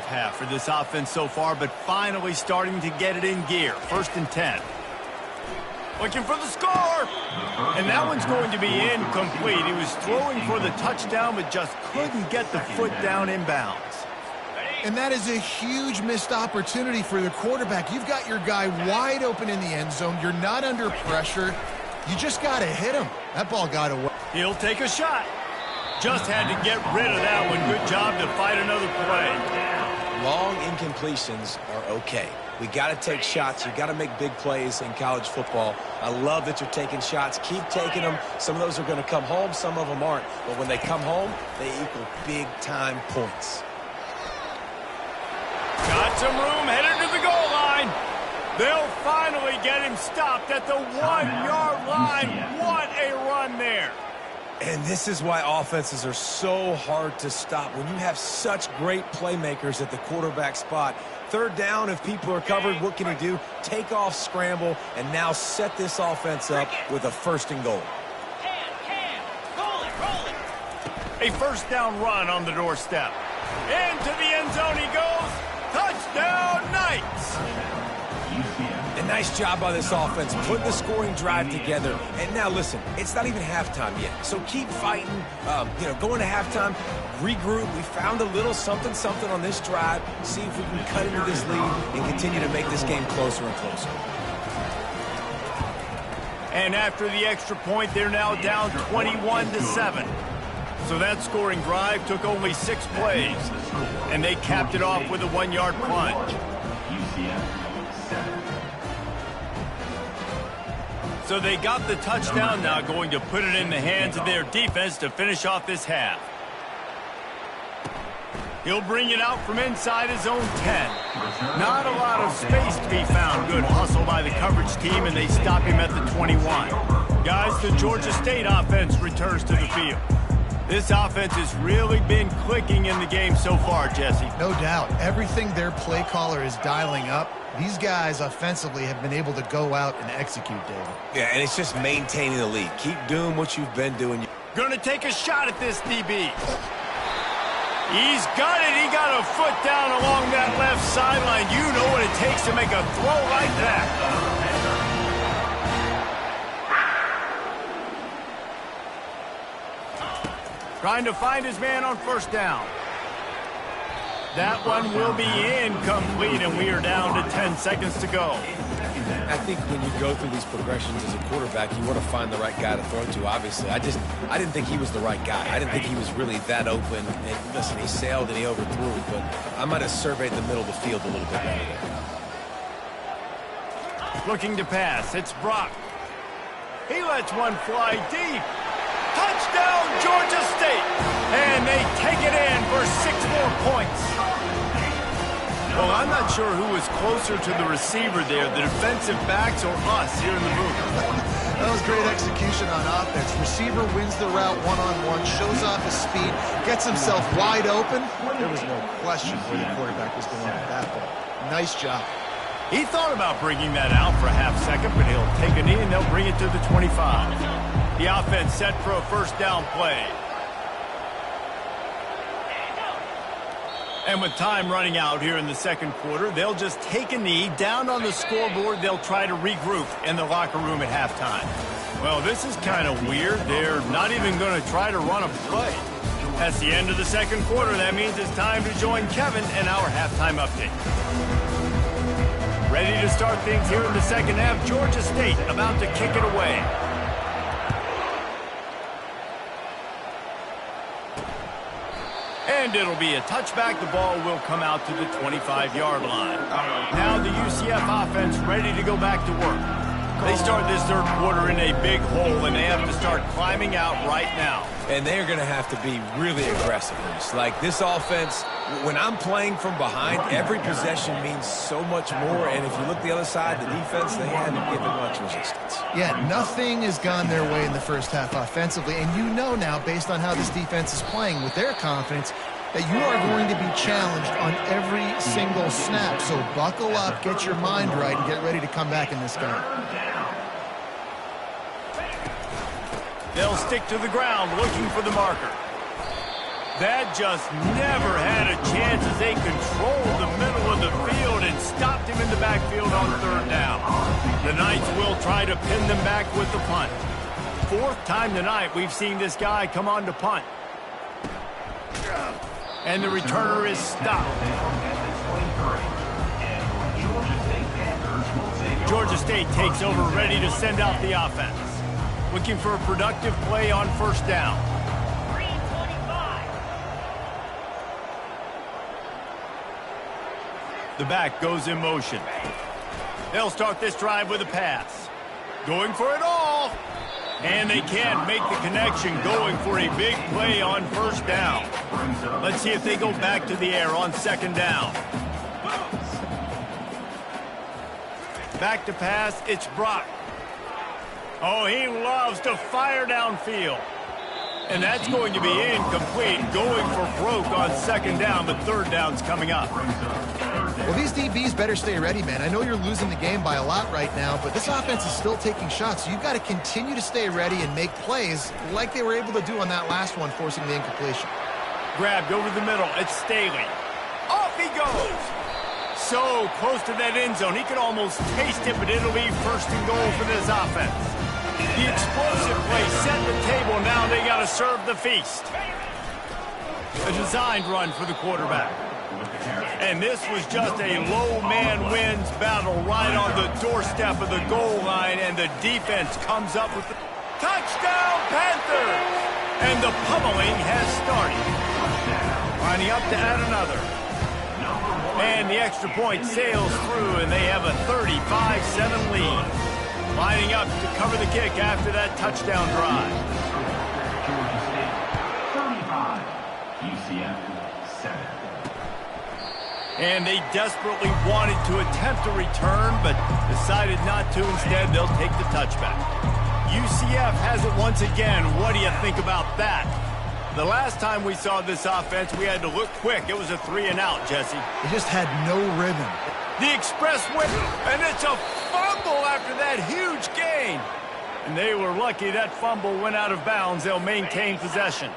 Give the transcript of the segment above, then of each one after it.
Half for this offense so far, but finally starting to get it in gear. 1st and 10. Looking for the score! And that one's going to be incomplete. He was throwing for the touchdown, but just couldn't get the foot down in bounds. And that is a huge missed opportunity for the quarterback. You've got your guy wide open in the end zone. You're not under pressure. You just got to hit him. That ball got away. He'll take a shot. Just had to get rid of that one. Good job to fight another play. Long incompletions are okay. We got to take shots. You got to make big plays in college football. I love that you're taking shots. Keep taking them. Some of those are going to come home. Some of them aren't. But when they come home, they equal big-time points. Got some room, headed to the goal line. They'll finally get him stopped at the 1-yard line. What a run there. And this is why offenses are so hard to stop. When you have such great playmakers at the quarterback spot, 3rd down, if people are covered, what can he do? Take off, scramble, and now set this offense up with a 1st and goal. Roll it. A 1st down run on the doorstep. Into the end zone he goes. Touchdown, Knights. A nice job by this offense, putting the scoring drive together. And now, listen, it's not even halftime yet. So keep fighting, going to halftime, regroup. We found a little something on this drive. See if we can cut into this lead and continue to make this game closer and closer. And after the extra point, they're now down 21-7. So that scoring drive took only 6 plays. And they capped it off with a 1-yard plunge. So they got the touchdown, now going to put it in the hands of their defense to finish off this half. He'll bring it out from inside his own 10. Not a lot of space to be found. Good hustle by the coverage team, and they stop him at the 21. Guys, the Georgia State offense returns to the field. This offense has really been clicking in the game so far, Jesse. No doubt. Everything their play caller is dialing up, these guys offensively have been able to go out and execute, David. Yeah, and it's just maintaining the lead. Keep doing what you've been doing. Gonna take a shot at this DB. He's got it. He got a foot down along that left sideline. You know what it takes to make a throw like that. Trying to find his man on 1st down. That one will be incomplete, and we are down to 10 seconds to go. I think when you go through these progressions as a quarterback, you want to find the right guy to throw to, obviously. I didn't think he was the right guy. I didn't think he was really that open. And listen, he sailed and he overthrew, but I might have surveyed the middle of the field a little bit better there. Looking to pass. It's Brock. He lets one fly deep. Touchdown, Georgia State. And they take it in for 6 more points. Well, I'm not sure who was closer to the receiver there, the defensive backs or us here in the booth. That was great execution on offense. Receiver wins the route one-on-one, shows off his speed, gets himself wide open. There was no question where the quarterback was going with that ball. Nice job. He thought about bringing that out for a half second, but he'll take a knee and they'll bring it to the 25. The offense set for a 1st down play. And with time running out here in the 2nd quarter, they'll just take a knee. Down on the scoreboard, they'll try to regroup in the locker room at halftime. Well, this is kind of weird. They're not even going to try to run a play. That's the end of the 2nd quarter. That means it's time to join Kevin in our halftime update. Ready to start things here in the 2nd half. Georgia State about to kick it away. And it'll be a touchback. The ball will come out to the 25-yard line. Now the UCF offense ready to go back to work. They start this 3rd quarter in a big hole, and they have to start climbing out right now. And they're going to have to be really aggressive. Like this offense, when I'm playing from behind, every possession means so much more. And if you look the other side, the defense, they haven't given much resistance. Yeah, nothing has gone their way in the 1st half offensively. And you know now, based on how this defense is playing with their confidence, that you are going to be challenged on every single snap. So buckle up, get your mind right, and get ready to come back in this game. They'll stick to the ground looking for the marker. That just never had a chance as they controlled the middle of the field and stopped him in the backfield on third down. The Knights will try to pin them back with the punt. Fourth time tonight we've seen this guy come on to punt. And the returner is stopped. Georgia State takes over, ready to send out the offense. Looking for a productive play on first down. The back goes in motion. They'll start this drive with a pass. Going for it all. And they can't make the connection, going for a big play on first down. Let's see if they go back to the air on second down. Back to pass, it's Brock. Oh, he loves to fire downfield. And that's going to be incomplete, going for broke on second down, but third down's coming up. Well, these DBs better stay ready, man. I know you're losing the game by a lot right now, but this offense is still taking shots, so you've got to continue to stay ready and make plays like they were able to do on that last one, forcing the incompletion. Grabbed over the middle, it's Staley. Off he goes! So close to that end zone, he could almost taste it, but it'll be first and goal for this offense. The explosive play set the table. Now they got to serve the feast. A designed run for the quarterback. And this was just a low man wins battle right on the doorstep of the goal line, and the defense comes up with the touchdown Panthers! And the pummeling has started. Lining up to add another. And the extra point sails through, and they have a 35-7 lead. Lining up to cover the kick after that touchdown drive. Georgia State, 35, UCF, 7. And they desperately wanted to attempt a return, but decided not to. Instead, they'll take the touchback. UCF has it once again. What do you think about that? The last time we saw this offense, we had to look quick. It was a 3-and-out, Jesse. They just had no rhythm. The express win, and it's a fumble after that huge gain. And they were lucky that fumble went out of bounds. They'll maintain possession.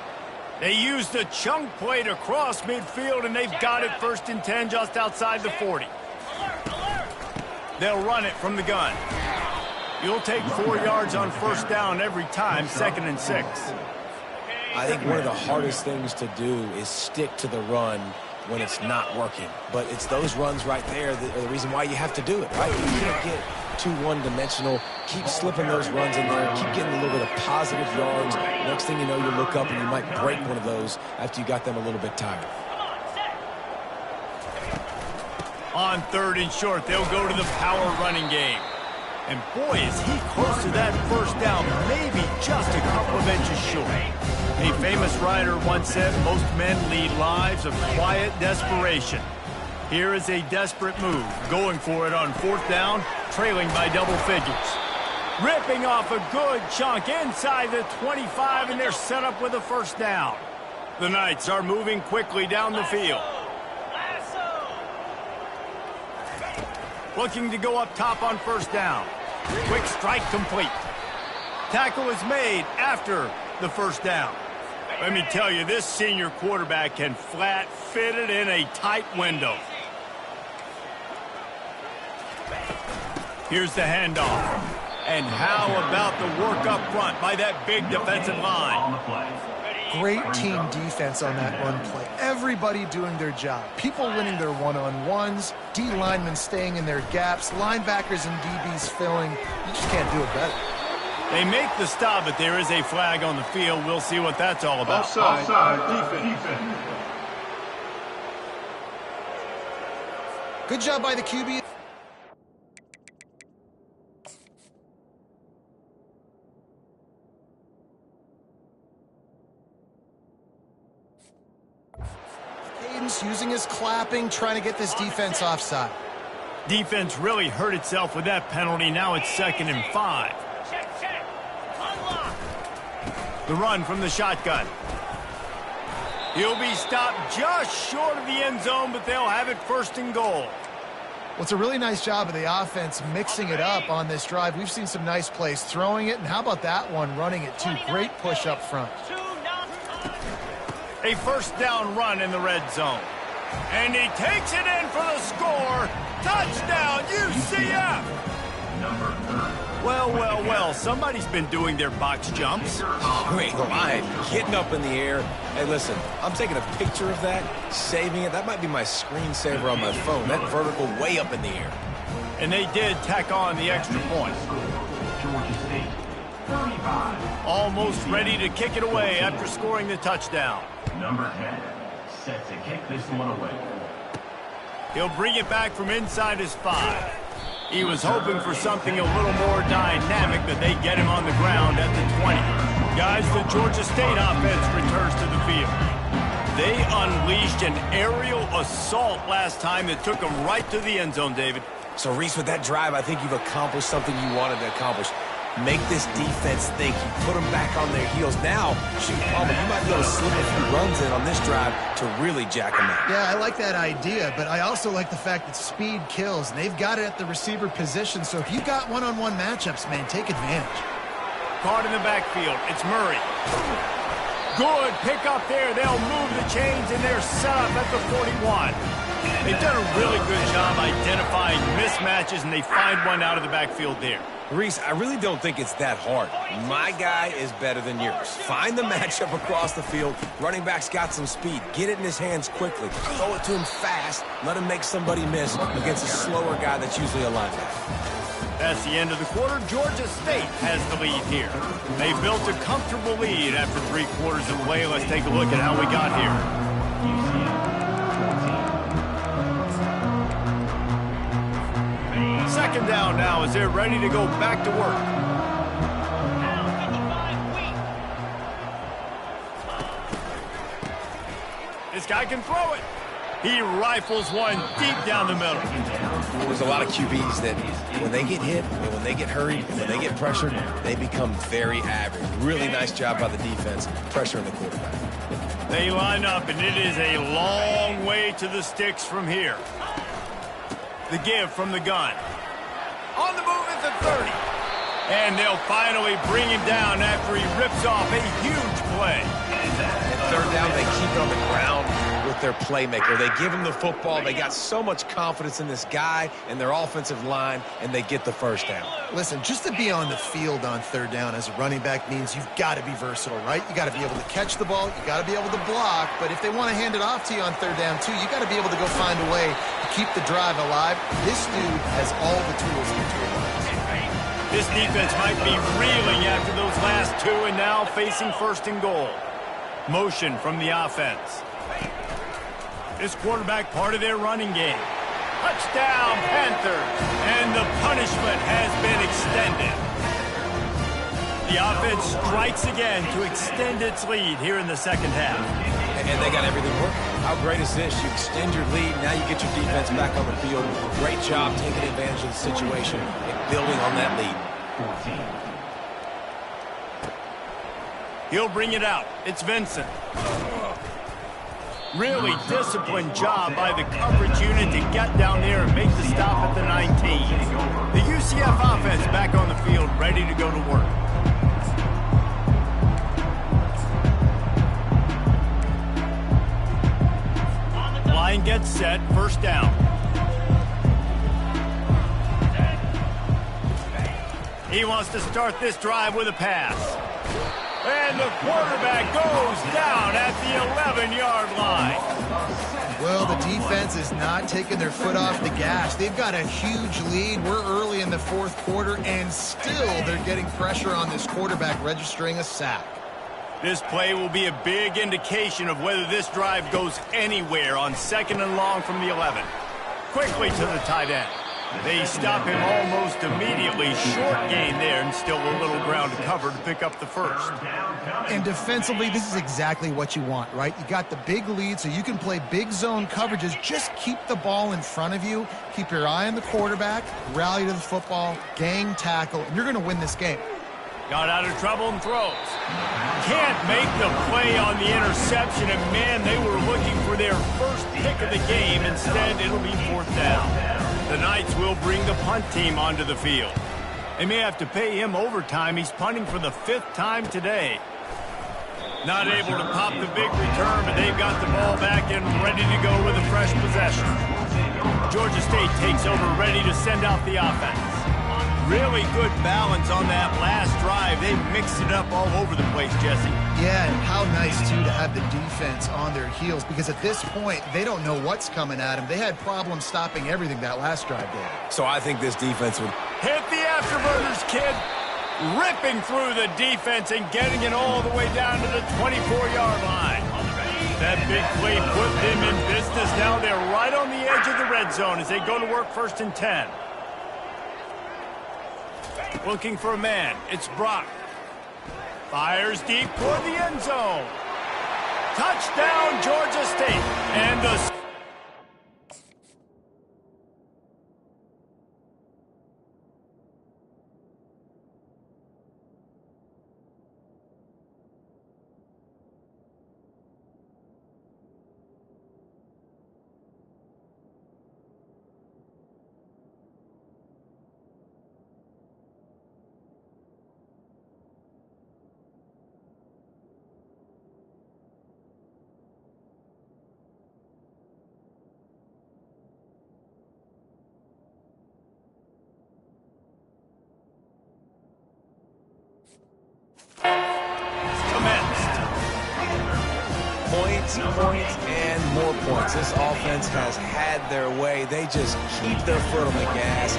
They used a chunk play to cross midfield, and they've got it first and 10 just outside the 40. They'll run it from the gun. You'll take 4 yards on first down every time, second and 6. I think one of the hardest things to do is stick to the run when it's not working. But it's those runs right there that are the reason why you have to do it, right? You can't get too one-dimensional. Keep slipping those runs in there. Keep getting a little bit of positive yards. Next thing you know, you look up and you might break one of those after you got them a little bit tired. On third and short, they'll go to the power running game. And boy, is he close to that first down, maybe just a couple of inches short. A famous writer once said, most men lead lives of quiet desperation. Here is a desperate move, going for it on fourth down, trailing by double figures. Ripping off a good chunk inside the 25, and they're set up with a first down. The Knights are moving quickly down the field. Looking to go up top on first down. Quick strike complete. Tackle is made after the first down. Let me tell you, this senior quarterback can flat fit it in a tight window. Here's the handoff. And how about the work up front by that big defensive line? Great team defense on that run play. Everybody doing their job. People winning their one-on-ones, D linemen staying in their gaps, linebackers and DBs filling. You just can't do it better. They make the stop, but there is a flag on the field. We'll see what that's all about. Offside, defense. Good job by the QB. Cadence using his clapping, trying to get this defense offside. Defense really hurt itself with that penalty. Now it's 2nd and 5. The run from the shotgun. He'll be stopped just short of the end zone, but they'll have it first and goal. Well, it's a really nice job of the offense mixing it up on this drive. We've seen some nice plays throwing it, and how about that one running it too? Great push up front. A first down run in the red zone. And he takes it in for the score. Touchdown, UCF! Number 30. Well, well, well, somebody's been doing their box jumps. You ain't lying. Getting up in the air. Hey, listen, I'm taking a picture of that, saving it. That might be my screensaver on my phone. That vertical way up in the air. And they did tack on the extra point. Georgia State, 35. Almost ready to kick it away after scoring the touchdown. Number 10, set to kick this one away. He'll bring it back from inside his 5. He was hoping for something a little more dynamic, but they get him on the ground at the 20. Guys, the Georgia State offense returns to the field. They unleashed an aerial assault last time that took them right to the end zone, David. So, Reese, with that drive, I think you've accomplished something you wanted to accomplish. Make this defense think. You put them back on their heels. Now, shoot, Palmer, you might be able to slip a few runs in on this drive to really jack them up. Yeah, I like that idea, but I also like the fact that speed kills, and they've got it at the receiver position, so if you've got one-on-one matchups, man, take advantage. Caught in the backfield. It's Murray. Good pick up there. They'll move the chains, and they're set up at the 41. They've done a really good job identifying mismatches, and they find one out of the backfield there. Reese, I really don't think it's that hard. My guy is better than yours. Find the matchup across the field. Running back's got some speed. Get it in his hands quickly. Throw it to him fast. Let him make somebody miss against a slower guy that's usually a linebacker. That's the end of the quarter. Georgia State has the lead here. They built a comfortable lead after 3 quarters of play. Let's take a look at how we got here. Second down now as they're ready to go back to work. This guy can throw it. He rifles one deep down the middle. There's a lot of QBs that when they get hit and when they get hurried and when they get pressured, they become very average. Really nice job by the defense, pressuring the quarterback. They line up, and it is a long way to the sticks from here. The give from the gun. On the move at the 30. And they'll finally bring him down after he rips off a huge play. And third down, they keep it on the ground with their playmaker. They give him the football. They got so much confidence in this guy and their offensive line, and they get the first down. Listen, just to be on the field on third down as a running back means you've got to be versatile, right? You got to be able to catch the ball. You got to be able to block. But if they want to hand it off to you on third down, too, you got to be able to go find a way to keep the drive alive. This dude has all the tools in the toolbox. This defense might be reeling after those last 2 and now facing first and goal. Motion from the offense. This quarterback part of their running game. Touchdown, Panthers. And the punishment has been extended. The offense strikes again to extend its lead here in the second half. And they got everything working. How great is this? You extend your lead, now you get your defense back on the field. Great job taking advantage of the situation and building on that lead. 14. He'll bring it out. It's Vincent. Really disciplined job by the coverage unit to get down there and make the stop at the 19. The UCF offense back on the field, ready to go to work. Line gets set, first down. He wants to start this drive with a pass. And the quarterback goes down at the 11-yard line. Well, the defense is not taking their foot off the gas. They've got a huge lead. We're early in the fourth quarter, and still they're getting pressure on this quarterback, registering a sack. This play will be a big indication of whether this drive goes anywhere on second and long from the 11. Quickly to the tight end. They stop him almost immediately. Short gain there, and still a little ground to cover to pick up the first. And defensively, this is exactly what you want, right? You got the big lead, so you can play big zone coverages. Just keep the ball in front of you. Keep your eye on the quarterback. Rally to the football. Gang tackle. And you're going to win this game. Got out of trouble and throws. Can't make the play on the interception, and man, they were looking for their first pick of the game. Instead, it'll be fourth down. The Knights will bring the punt team onto the field. They may have to pay him overtime. He's punting for the 5th time today. Not able to pop the big return, but they've got the ball back and ready to go with a fresh possession. Georgia State takes over, ready to send out the offense. Really good balance on that last drive. They mixed it up all over the place, Jesse. Yeah, and how nice, too, to have the defense on their heels, because at this point, they don't know what's coming at them. They had problems stopping everything that last drive did. So I think this defense would... Hit the afterburners, kid. Ripping through the defense and getting it all the way down to the 24-yard line. That big play put them in business. Now they're right on the edge of the red zone as they go to work 1st and 10. Looking for a man. It's Brock. Fires deep toward the end zone. Touchdown, Georgia State. And the... Points, and more points. This offense has had their way. They just keep their foot on the gas,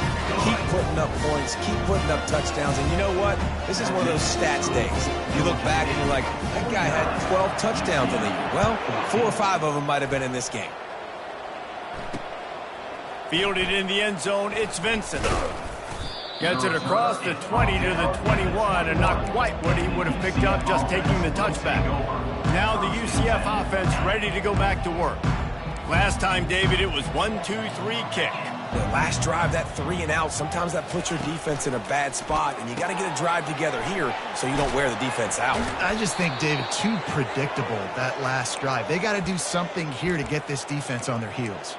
keep putting up points, keep putting up touchdowns. And you know what? This is one of those stats days. You look back and you're like, that guy had 12 touchdowns in the year. Well, 4 or 5 of them might have been in this game. Fielded in the end zone, it's Vincent. Gets it across the 20 to the 21, and not quite what he would have picked up just taking the touchback. Now the UCF offense ready to go back to work. Last time, David, it was 1-2-3 kick. The last drive, that 3 and out, sometimes that puts your defense in a bad spot, and you got to get a drive together here so you don't wear the defense out. I just think, David, too predictable, that last drive. They got to do something here to get this defense on their heels.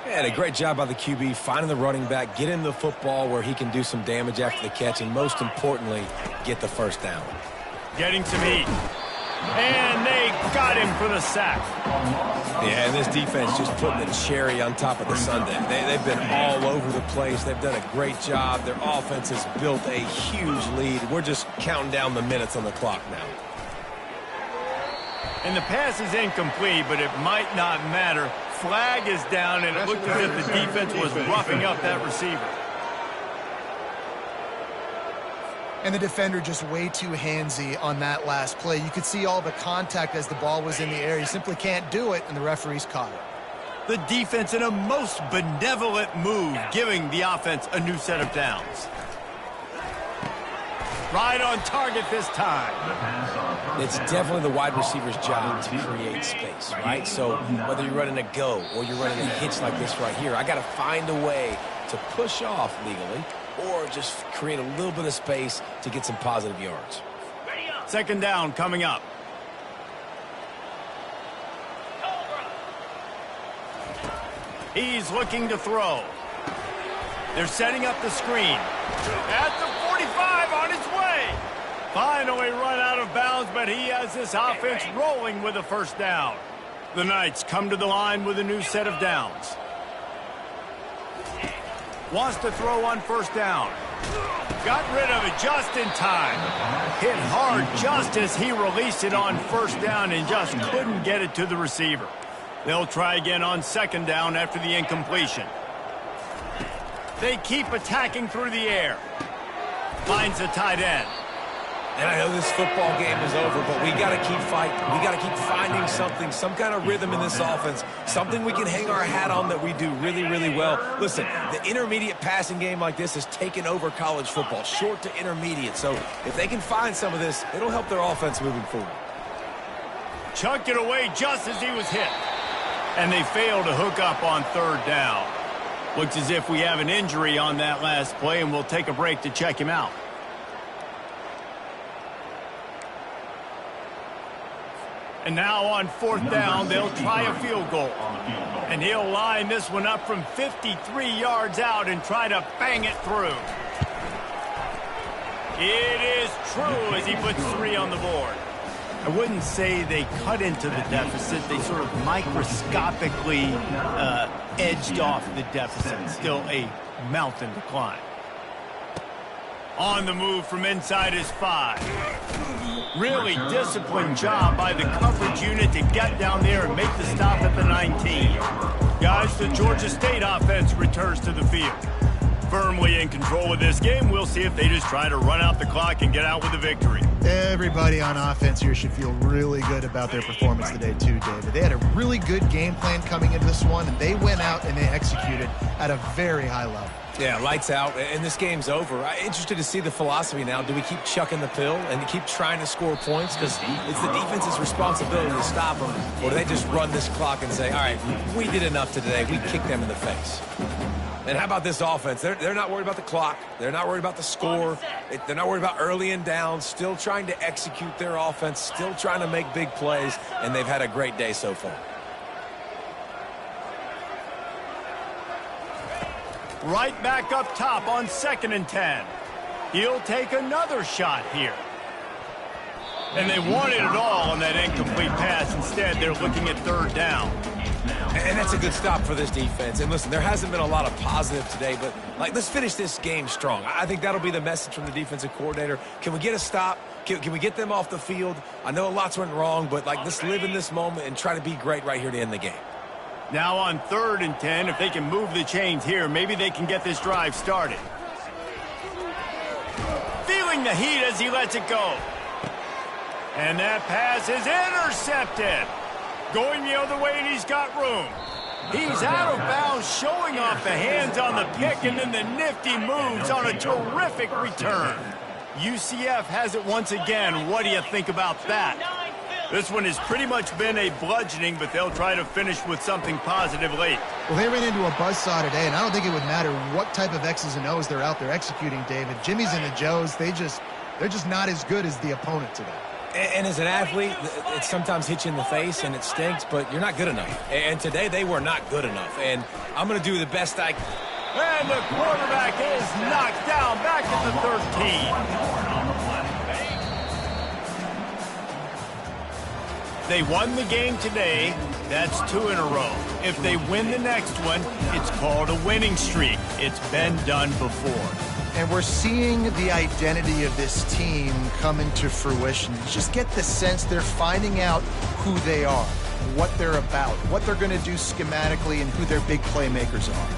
And a great job by the QB, finding the running back, get him the football where he can do some damage after the catch, and most importantly, get the first down. Getting some heat. And they got him for the sack. Yeah, and this defense just putting the cherry on top of the sundae. They've been all over the place. They've done a great job. Their offense has built a huge lead. We're just counting down the minutes on the clock now. And the pass is incomplete, but it might not matter. Flag is down, and it looked as if the defense was roughing up that receiver. And the defender just way too handsy on that last play. You could see all the contact as the ball was in the air. He simply can't do it, and the referees caught it. The defense in a most benevolent move, giving the offense a new set of downs. Right on target this time. It's definitely the wide receiver's job to create space, right? So whether you're running a go or you're running a hitch like this right here, I got to find a way to push off legally or just create a little bit of space to get some positive yards. 2nd down coming up. He's looking to throw. They're setting up the screen. At the 45 on his way. Finally run out of bounds, but he has this offense rolling with a 1st down. The Knights come to the line with a new set of downs. Wants to throw on 1st down. Got rid of it just in time. Hit hard just as he released it on 1st down and just couldn't get it to the receiver. They'll try again on 2nd down after the incompletion. They keep attacking through the air. Finds a tight end. And I know this football game is over, but we got to keep fighting. We got to keep finding something, some kind of rhythm in this offense, something we can hang our hat on that we do really, really well. Listen, the intermediate passing game like this has taken over college football, short to intermediate. So if they can find some of this, it'll help their offense moving forward. Chucked it away just as he was hit. And they fail to hook up on 3rd down. Looks as if we have an injury on that last play, and we'll take a break to check him out. And now on 4th down, they'll try a field goal. And he'll line this one up from 53 yards out and try to bang it through. It is true as he puts 3 on the board. I wouldn't say they cut into the deficit. They sort of microscopically edged off the deficit. Still a mountain to climb. On the move from inside his 5. Really disciplined job by the coverage unit to get down there and make the stop at the 19. Guys, the Georgia State offense returns to the field. Firmly in control of this game. We'll see if they just try to run out the clock and get out with a victory. Everybody on offense here should feel really good about their performance today too, David. They had a really good game plan coming into this one, and they went out and they executed at a very high level. Yeah, lights out, and this game's over. I'm interested to see the philosophy now. Do we keep chucking the pill and keep trying to score points? Because it's the defense's responsibility to stop them. Or do they just run this clock and say, all right, we did enough today. We kicked them in the face. And how about this offense? They're not worried about the clock. They're not worried about the score. They're not worried about early and down. Still trying to execute their offense. Still trying to make big plays. And they've had a great day so far. Right back up top on 2nd and 10. He'll take another shot here. And they wanted it all on that incomplete pass. Instead, they're looking at 3rd down. And that's a good stop for this defense. And listen, there hasn't been a lot of positive today, but let's finish this game strong. I think that'll be the message from the defensive coordinator. Can we get a stop? Can we get them off the field? I know lots went wrong, but let's live in this moment and try to be great right here to end the game. Now on 3rd and 10, if they can move the chains here, maybe they can get this drive started. Feeling the heat as he lets it go. And that pass is intercepted. Going the other way, and he's got room. He's out of bounds, showing off the hands on the pick, and then the nifty moves on a terrific return. UCF has it once again. What do you think about that? This one has pretty much been a bludgeoning, but they'll try to finish with something positive late. Well, they ran into a buzzsaw today, and I don't think it would matter what type of X's and O's they're out there executing, David. Jimmy's and the Joes, they're just not as good as the opponent today. And as an athlete, it sometimes hits you in the face and it stinks, but you're not good enough. And today they were not good enough. And I'm going to do the best I can. And the quarterback is knocked down back at the 13. They won the game today. That's 2 in a row. If they win the next one, it's called a winning streak. It's been done before. And we're seeing the identity of this team come into fruition. You just get the sense they're finding out who they are, what they're about, what they're going to do schematically, and who their big playmakers are.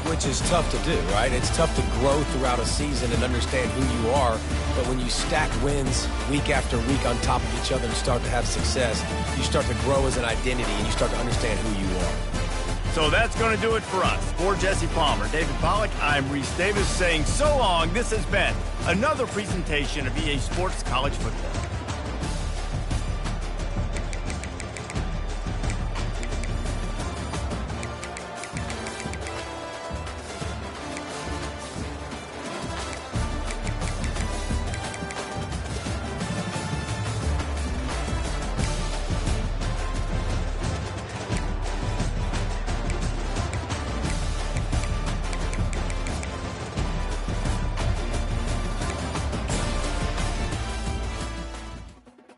Which is tough to do, right? It's tough to grow throughout a season and understand who you are. But when you stack wins week after week on top of each other and start to have success, you start to grow as an identity and you start to understand who you are. So that's going to do it for us. For Jesse Palmer, David Pollack, I'm Reese Davis saying so long. This has been another presentation of EA Sports College Football.